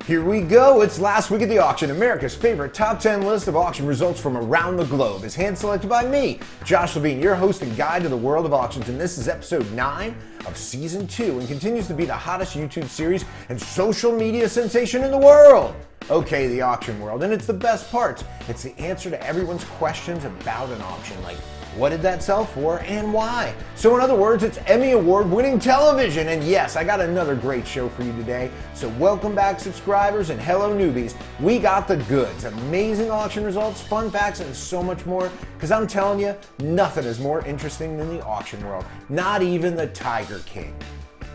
Here we go, it's last week at the auction. America's favorite top 10 list of auction results from around the globe is hand-selected by me, Josh Levine, your host and guide to the world of auctions, and this is episode 9 of season 2 and continues to be the hottest YouTube series and social media sensation in the world. Okay, the auction world, and it's the best parts. It's the answer to everyone's questions about an auction, like what did that sell for and why? So in other words, it's Emmy Award winning television. And yes, I got another great show for you today. So welcome back subscribers and hello newbies. We got the goods, amazing auction results, fun facts, and so much more. Because I'm telling you, nothing is more interesting than the auction world. Not even the Tiger King.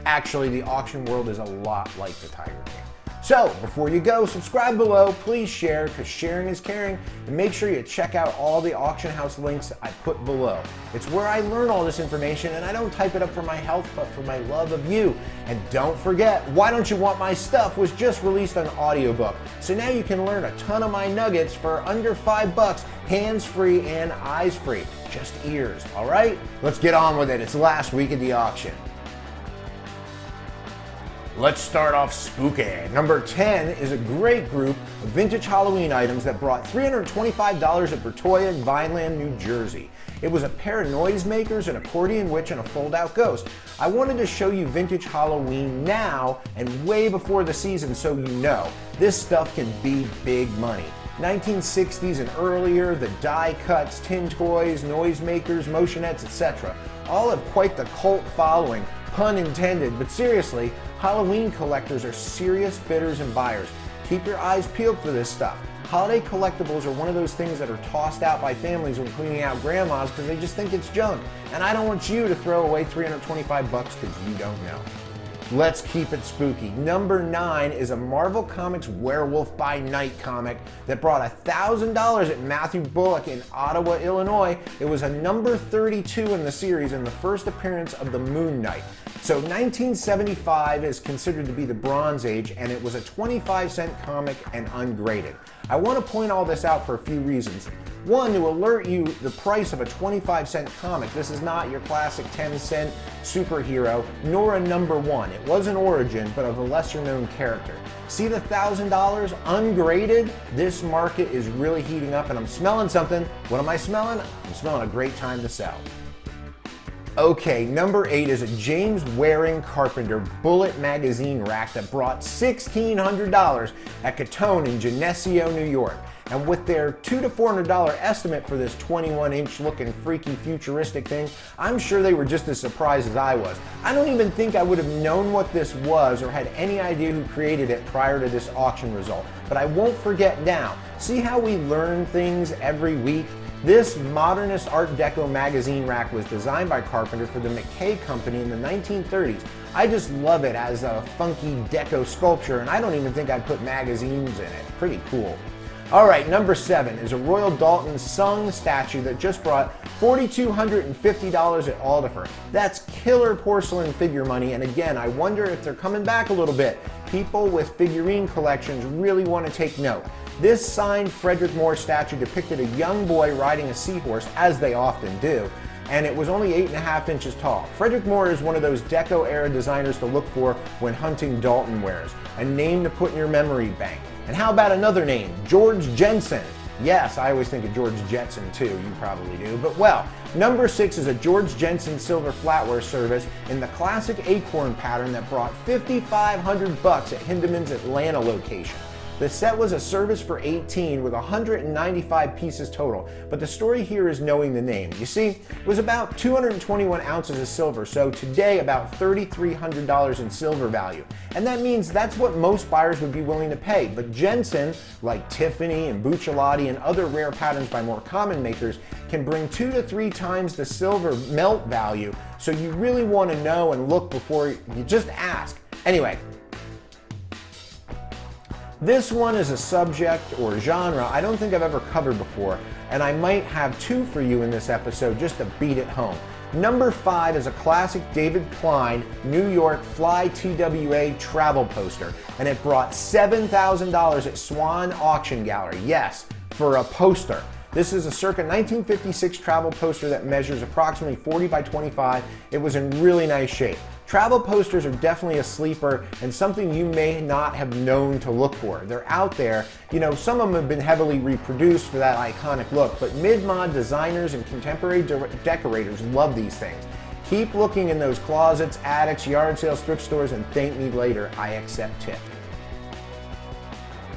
Actually, the auction world is a lot like the Tiger King. So, before you go, subscribe below, please share, because sharing is caring, and make sure you check out all the auction house links I put below. It's where I learn all this information, and I don't type it up for my health, but for my love of you. And don't forget, Why Don't You Want My Stuff was just released on audiobook, so now you can learn a ton of my nuggets for under $5, hands-free and eyes-free, just ears, alright? Let's get on with it, it's last week at the auction. Let's start off spooky. Number 10 is a great group of vintage Halloween items that brought $325 at Bertoia in Vineland, New Jersey. It was a pair of noisemakers, an accordion witch, and a fold-out ghost. I wanted to show you vintage Halloween now and way before the season so you know. This stuff can be big money. 1960s and earlier, the die cuts, tin toys, noisemakers, motionettes, etc. all have quite the cult following, pun intended, but seriously, Halloween collectors are serious bidders and buyers. Keep your eyes peeled for this stuff. Holiday collectibles are one of those things that are tossed out by families when cleaning out grandmas because they just think it's junk. And I don't want you to throw away $325 because you don't know. Let's keep it spooky. Number 9 is a Marvel Comics Werewolf by Night comic that brought $1,000 at Mathew Bullock in Ottawa, Illinois. It was a number 32 in the series and the first appearance of the Moon Knight. So 1975 is considered to be the Bronze Age, and it was a 25-cent comic and ungraded. I want to point all this out for a few reasons. One, to alert you the price of a 25-cent comic. This is not your classic 10-cent superhero, nor a number 1. It was an origin, but of a lesser-known character. See the $1,000 ungraded? This market is really heating up, and I'm smelling something. What am I smelling? I'm smelling a great time to sell. Okay, number 8 is a James Waring Carpenter Bullet magazine rack that brought $1,600 at Cottone in Geneseo, New York. And with their $200 to $400 estimate for this 21-inch looking freaky futuristic thing, I'm sure they were just as surprised as I was. I don't even think I would have known what this was or had any idea who created it prior to this auction result. But I won't forget now. See how we learn things every week? This Modernist Art Deco magazine rack was designed by Carpenter for the McKay Company in the 1930s. I just love it as a funky deco sculpture, and I don't even think I'd put magazines in it. Pretty cool. Alright, number 7 is a Royal Doulton Sung Statue that just brought $4,250 at Alderfer. That's killer porcelain figure money, and again, I wonder if they're coming back a little bit. People with figurine collections really want to take note. This signed Frederick Moore statue depicted a young boy riding a seahorse, as they often do, and it was only 8.5 inches tall. Frederick Moore is one of those Deco-era designers to look for when hunting Doulton wares, a name to put in your memory bank. And how about another name, George Jensen? Yes, I always think of George Jetson too, you probably do, but well, number 6 is a George Jensen silver flatware service in the classic acorn pattern that brought $5,500 at Hindemann's Atlanta location. The set was a service for 18 with 195 pieces total, but the story here is knowing the name. You see, it was about 221 ounces of silver, so today about $3,300 in silver value. And that means that's what most buyers would be willing to pay, but Jensen, like Tiffany and Buccellati and other rare patterns by more common makers, can bring 2 to 3 times the silver melt value, so you really want to know and look before you just ask. Anyway, this one is a subject or genre I don't think I've ever covered before, and I might have 2 for you in this episode just to beat it home. Number 5 is a classic David Klein New York Fly TWA travel poster, and it brought $7,000 at Swan Auction Gallery. Yes, for a poster. This is a circa 1956 travel poster that measures approximately 40 by 25. It was in really nice shape. Travel posters are definitely a sleeper and something you may not have known to look for. They're out there. You know, some of them have been heavily reproduced for that iconic look, but mid-mod designers and contemporary decorators love these things. Keep looking in those closets, attics, yard sales, thrift stores, and thank me later. I accept tip.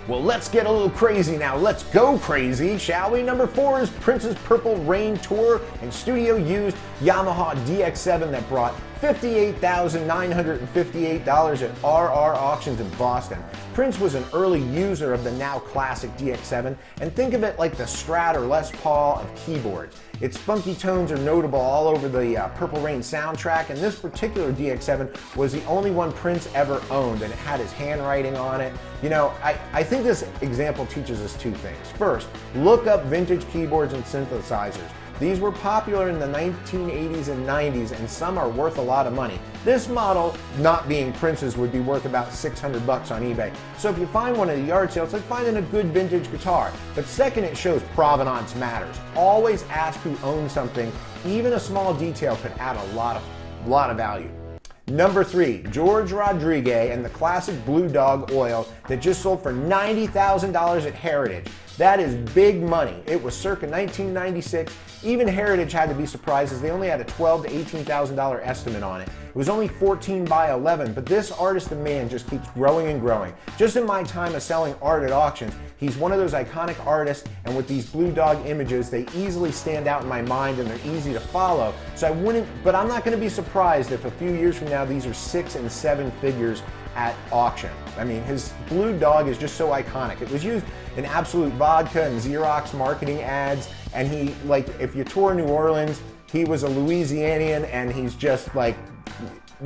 Well, let's get a little crazy now. Let's go crazy, shall we? Number 4 is Prince's Purple Rain Tour and studio used Yamaha DX7 that brought $58,958 at RR Auctions in Boston. Prince was an early user of the now classic DX7, and think of it like the Strat or Les Paul of keyboards. Its funky tones are notable all over the Purple Rain soundtrack, and this particular DX7 was the only one Prince ever owned, and it had his handwriting on it. You know, I think this example teaches us two things. First, look up vintage keyboards and synthesizers. These were popular in the 1980s and 90s, and some are worth a lot of money. This model, not being Prince's, would be worth about 600 bucks on eBay. So if you find one at a yard sale, it's like finding a good vintage guitar. But second, it shows provenance matters. Always ask who owns something. Even a small detail could add a lot of value. Number 3, George Rodriguez and the classic Blue Dog oil that just sold for $90,000 at Heritage. That is big money. It was circa 1996. Even Heritage had to be surprised as they only had a $12,000 to $18,000 estimate on it. It was only 14 by 11, but this artist demand just keeps growing and growing. Just in my time of selling art at auctions, he's one of those iconic artists, and with these Blue Dog images, they easily stand out in my mind and they're easy to follow. So I'm not going to be surprised if a few years from now these are 6 and 7 figures at auction. I mean, his Blue Dog is just so iconic. It was used in Absolute Vodka and Xerox marketing ads, and he, like, if you tour New Orleans, he was a Louisianian, and he's just like,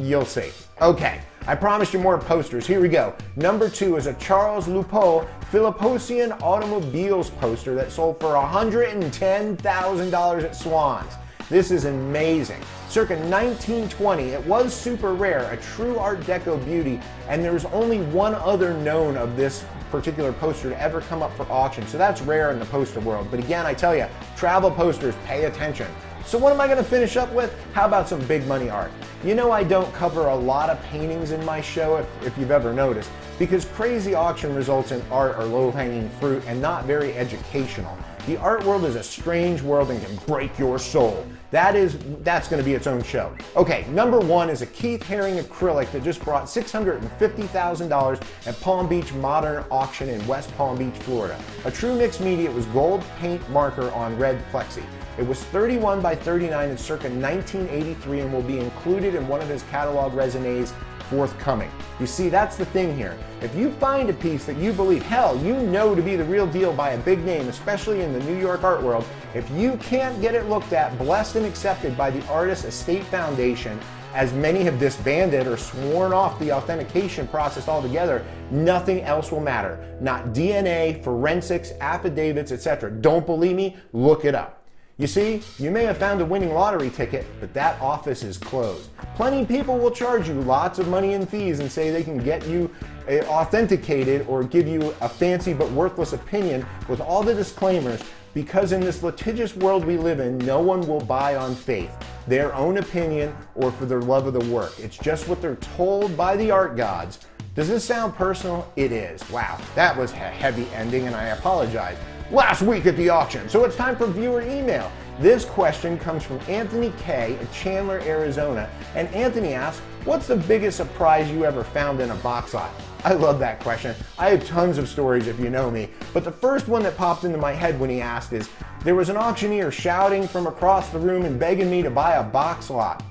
you'll see. Okay, I promised you more posters. Here we go. Number 2 is a Charles Lupeau Philipposian Automobiles poster that sold for $110,000 at Swans. This is amazing. Circa 1920, it was super rare, a true Art Deco beauty, and there's only one other known of this particular poster to ever come up for auction, so that's rare in the poster world. But again, I tell you, travel posters, pay attention. So what am I going to finish up with? How about some big money art? You know, I don't cover a lot of paintings in my show, if you've ever noticed, because crazy auction results in art are low-hanging fruit and not very educational. The art world is a strange world and can break your soul. That's going to be its own show. Okay, number 1 is a Keith Haring acrylic that just brought $650,000 at Palm Beach Modern Auction in West Palm Beach, Florida. A true mixed media, it was gold paint marker on red plexi. It was 31 by 39 in circa 1983 and will be included in one of his catalog resonés forthcoming. You see, that's the thing here. If you find a piece that you believe, hell, you know to be the real deal by a big name, especially in the New York art world, if you can't get it looked at, blessed and accepted by the Artist Estate Foundation, as many have disbanded or sworn off the authentication process altogether, nothing else will matter. Not DNA, forensics, affidavits, etc. Don't believe me? Look it up. You see, you may have found a winning lottery ticket, but that office is closed. Plenty of people will charge you lots of money in fees and say they can get you authenticated or give you a fancy but worthless opinion with all the disclaimers, because in this litigious world we live in, no one will buy on faith, their own opinion, or for their love of the work. It's just what they're told by the art gods. Does this sound personal? It is. Wow, that was a heavy ending, and I apologize. Last week at the auction, so it's time for viewer email. This question comes from Anthony K. at Chandler, Arizona, and Anthony asks, what's the biggest surprise you ever found in a box lot? I love that question. I have tons of stories if you know me, but the first one that popped into my head when he asked is, there was an auctioneer shouting from across the room and begging me to buy a box lot.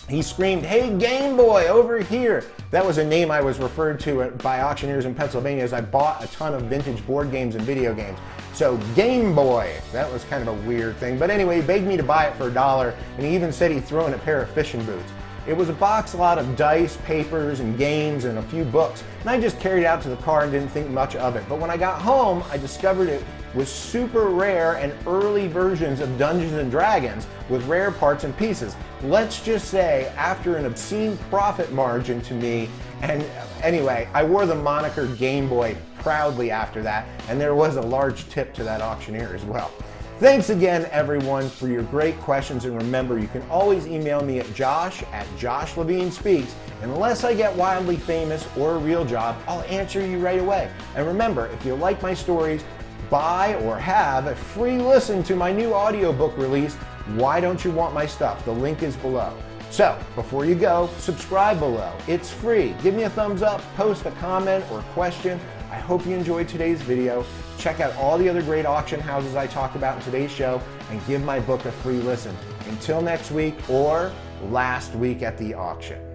He screamed, "Hey Game Boy, over here!" That was a name I was referred to by auctioneers in Pennsylvania as I bought a ton of vintage board games and video games. So Game Boy, that was kind of a weird thing. But anyway, he begged me to buy it for $1, and he even said he'd throw in a pair of fishing boots. It was a box lot of dice, papers, and games, and a few books, and I just carried it out to the car and didn't think much of it. But when I got home, I discovered it was super rare and early versions of Dungeons and Dragons with rare parts and pieces. Let's just say, after an obscene profit margin to me, and anyway, I wore the moniker Game Boy proudly after that, and there was a large tip to that auctioneer as well. Thanks again, everyone, for your great questions. And remember, you can always email me at josh@joshlevinespeaks. And unless I get wildly famous or a real job, I'll answer you right away. And remember, if you like my stories, buy or have a free listen to my new audiobook release, Why Don't You Want My Stuff? The link is below. So, before you go, subscribe below. It's free. Give me a thumbs up, post a comment or question. I hope you enjoyed today's video. Check out all the other great auction houses I talked about in today's show and give my book a free listen. Until next week or last week at the auction.